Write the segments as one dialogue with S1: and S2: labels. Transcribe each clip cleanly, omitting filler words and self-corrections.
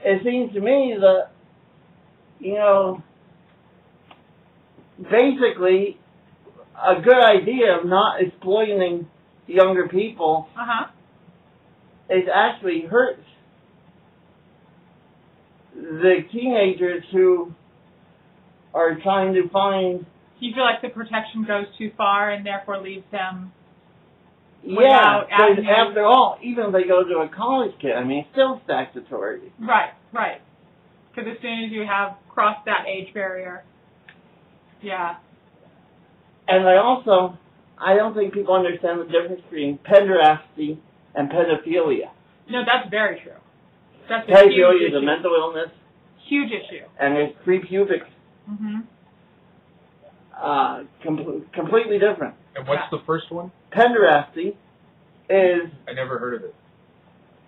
S1: it seems to me that, you know, basically a good idea of not exploiting younger people is actually hurts the teenagers who are trying to find...
S2: Do you feel like the protection goes too far and therefore leaves them
S1: without avenues? After all, even if they go to a college kid, I mean, it's still statutory.
S2: Right, right. Because as soon as you have crossed that age barrier, yeah.
S1: And I don't think people understand the difference between pederasty and pedophilia.
S2: No, that's very true. That's
S1: pedophilia is a mental illness.
S2: Huge issue.
S1: And it's pre-pubic. Completely different.
S3: And what's the first one?
S1: Pederasty is...
S3: I never heard of it.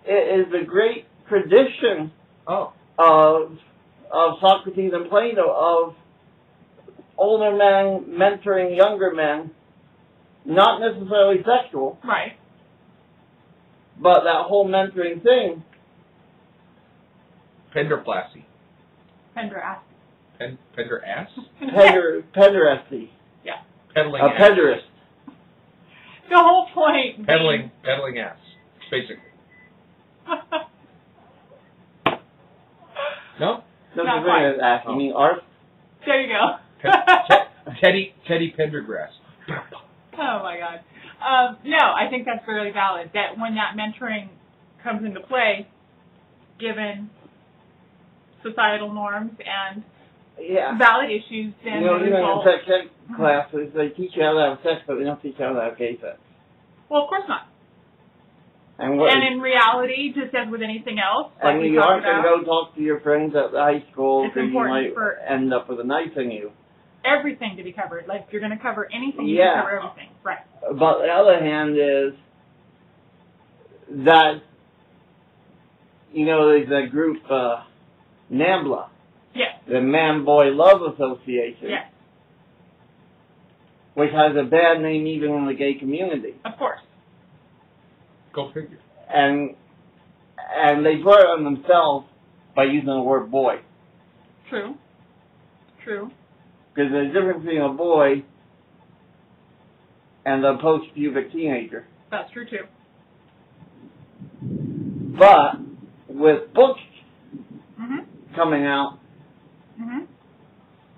S1: It is the great tradition of Socrates and Plato of older men mentoring younger men, not necessarily sexual.
S2: Right.
S1: But that whole mentoring thing.
S3: Penderplasty.
S2: Penderasty.
S3: Penderass?
S1: Pederasty.
S2: Yeah.
S3: Peddling
S1: ass. A pederast.
S2: The whole point.
S3: Peddling ass, basically. No?
S2: Not quite.
S1: Ass. You mean arse?
S2: There you go.
S3: Teddy Pendergrass.
S2: Oh my God. No, I think that's really valid. That when that mentoring comes into play, given societal norms and valid issues, then
S1: even in sex ed classes, they teach you how to have sex, but they don't teach you how to have gay sex.
S2: Well, of course not. And in reality, just as with anything else, like
S1: you aren't going to go talk to your friends at the high school because you might end up with a knife in you.
S2: Everything to be covered. Like, if you're going to cover anything, you can cover everything. Right.
S1: But the other hand is that, there's a group, NAMBLA.
S2: Yes.
S1: The Man-Boy Love Association.
S2: Yes.
S1: Which has a bad name even in the gay community.
S2: Of course.
S3: Go figure.
S1: And they brought it on themselves by using the word boy.
S2: True. True.
S1: Because there's a difference between a boy and a post-pubic teenager.
S2: That's true, too.
S1: But with books coming out,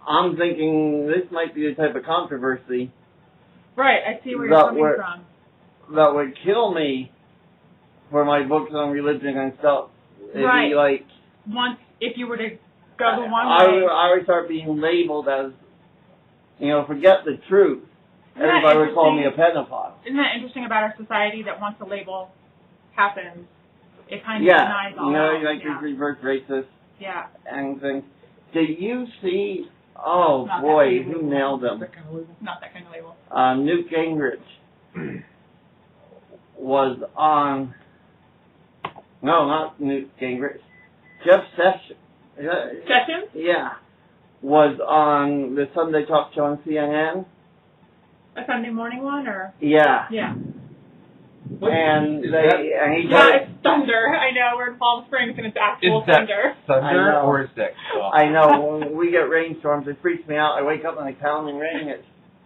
S1: I'm thinking this might be the type of controversy.
S2: Right, I see where you're coming from.
S1: That would kill me for my books on religion and stuff. It'd be like...
S2: If you were to go the one way...
S1: I would start being labeled as, forget the truth. Everybody would call me a pedophile.
S2: Isn't that interesting about our society that once a label happens, it kind of denies all that?
S1: Like reverse racist and things. Did you see... Oh,
S2: not
S1: boy, who nailed him?
S2: Not that kind of label.
S1: Newt Gingrich was on... No, not Newt Gingrich. Jeff Sessions.
S2: Sessions?
S1: Yeah. Was on the Sunday talk show on CNN.
S2: A Sunday morning one, or?
S1: Yeah.
S2: Yeah.
S1: And he
S2: it's thunder. I know, we're in Palm Springs and it's actual thunder.
S3: Thunder or is that?
S1: Oh. I know. When we get rainstorms, it freaks me out. I wake up and it's pounding rain.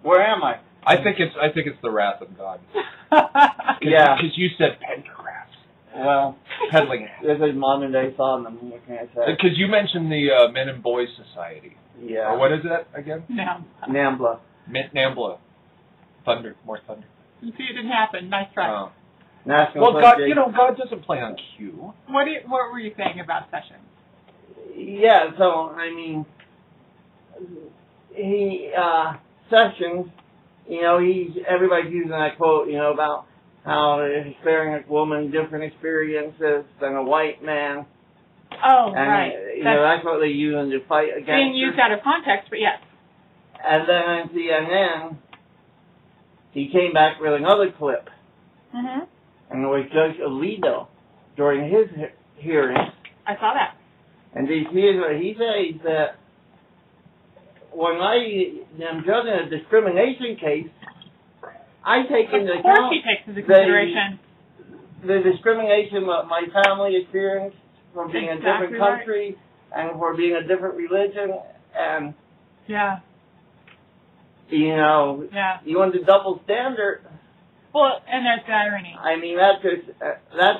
S1: Where am I?
S3: I think it's the wrath of God. Because you said Pendergrass.
S1: Well,
S3: peddling.
S1: This is modern day Sodom. What can I say?
S3: Because you mentioned the Men and Boys Society.
S1: Yeah.
S3: Or what is that again?
S1: NAMBLA.
S3: NAMBLA. Thunder. More thunder.
S2: You see, it didn't happen. Nice try.
S1: National
S3: God, God doesn't play on cue.
S2: What were you saying about Sessions?
S1: Yeah, so, Sessions, everybody's using that quote, about how a Hispanic woman, different experiences than a white man.
S2: Oh,
S1: and,
S2: right.
S1: That's what they use to fight against.
S2: Being used out of context, but yes.
S1: And then on CNN, he came back with another clip. And it was Judge Alito during his hearing.
S2: I saw that.
S1: And here's what he said. He said, when I am judging a discrimination case, I take into account
S2: he takes into consideration
S1: the discrimination that my family experienced for being a different country and for being a different religion, and you know, you want the double standard.
S2: Well, and there's the irony.
S1: I mean, that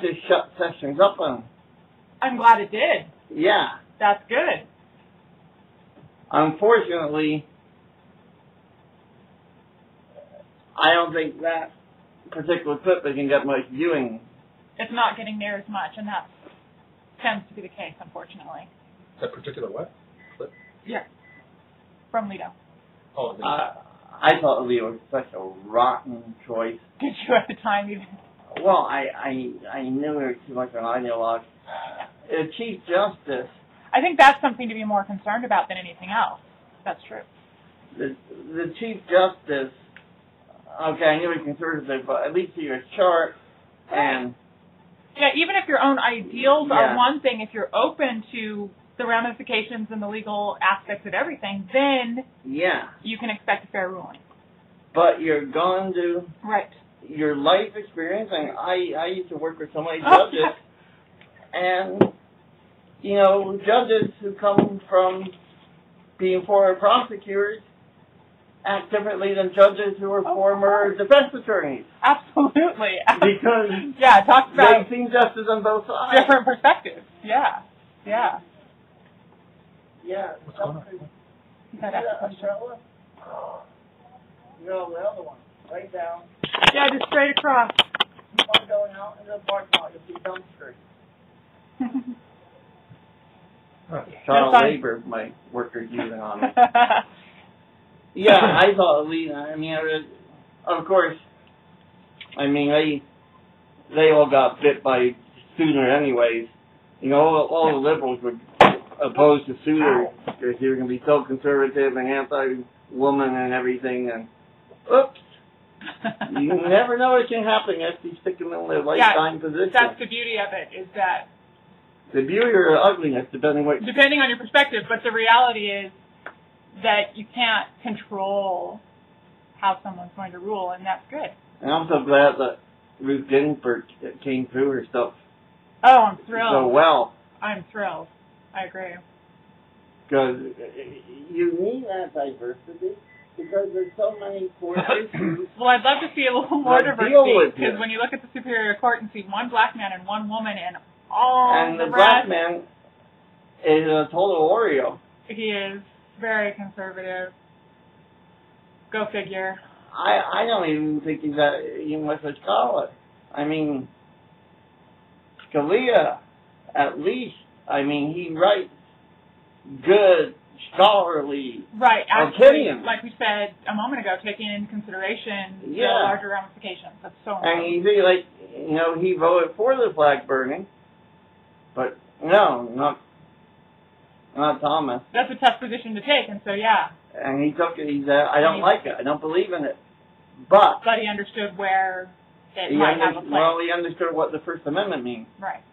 S1: just shut sessions up on them.
S2: I'm glad it did.
S1: Yeah.
S2: That's good.
S1: Unfortunately, I don't think that particular clip can get much viewing.
S2: It's not getting near as much, and that tends to be the case, unfortunately.
S3: That particular what? Clip?
S2: Yeah. From Lito.
S3: Oh,
S1: I thought Leo was such a rotten choice.
S2: Did you at the time even?
S1: Well, I knew he was too much of an ideologue. Chief Justice.
S2: I think that's something to be more concerned about than anything else. That's true.
S1: The Chief Justice, okay, I knew he was conservative, but at least see your chart and...
S2: Yeah, even if your own ideals are one thing, if you're open to the ramifications and the legal aspects of everything, then you can expect a fair ruling.
S1: But you're going to...
S2: Right.
S1: Your life experience, and I used to work with so many judges, and, you know, judges who come from being former prosecutors act differently than judges who are former defense attorneys.
S2: Absolutely.
S1: Because
S2: talk about
S1: they've seen justice on both sides.
S2: Different perspectives. Yeah.
S1: Yeah.
S3: What's going on?
S1: No, the other one. Right down.
S2: Yeah, just straight across.
S1: Keep on going out into the parking lot. You'll see dumpsters. Child labor, my workers using on me. Yeah, I thought, I mean, of course, I mean, they all got bit by Souter anyways. You know, all the liberals were opposed to Souter because he was going to be so conservative and anti-woman and everything, and oops. You never know what can happen if you stick them in their lifetime position.
S2: That's the beauty of it, is that...
S1: The beauty or ugliness, depending
S2: on your perspective, but the reality is that you can't control how someone's going to rule, and that's good.
S1: And I'm so glad that Ruth Ginsburg came through her stuff.
S2: Oh, I'm thrilled.
S1: So well.
S2: I'm thrilled. I agree.
S1: Because you need that diversity. Because there's so many court issues.
S2: Well, I'd love to see a little more diversity, because when you look at the Superior Court and see one black man and one woman and all
S1: and the black man is a total Oreo.
S2: He is very conservative. Go figure.
S1: I don't even think he's even with a scholar. I mean, Scalia, at least, I mean, he writes good, scholarly opinions.
S2: Like we said a moment ago, taking into consideration the larger ramifications. That's so important.
S1: And you see, like, you know, he voted for the flag burning, but no, not Thomas.
S2: That's a tough position to take, and so
S1: And he took it. He said, I don't like it. I don't believe in it. But
S2: he understood where it might have a place.
S1: Well, he understood what the First Amendment means.
S2: Right.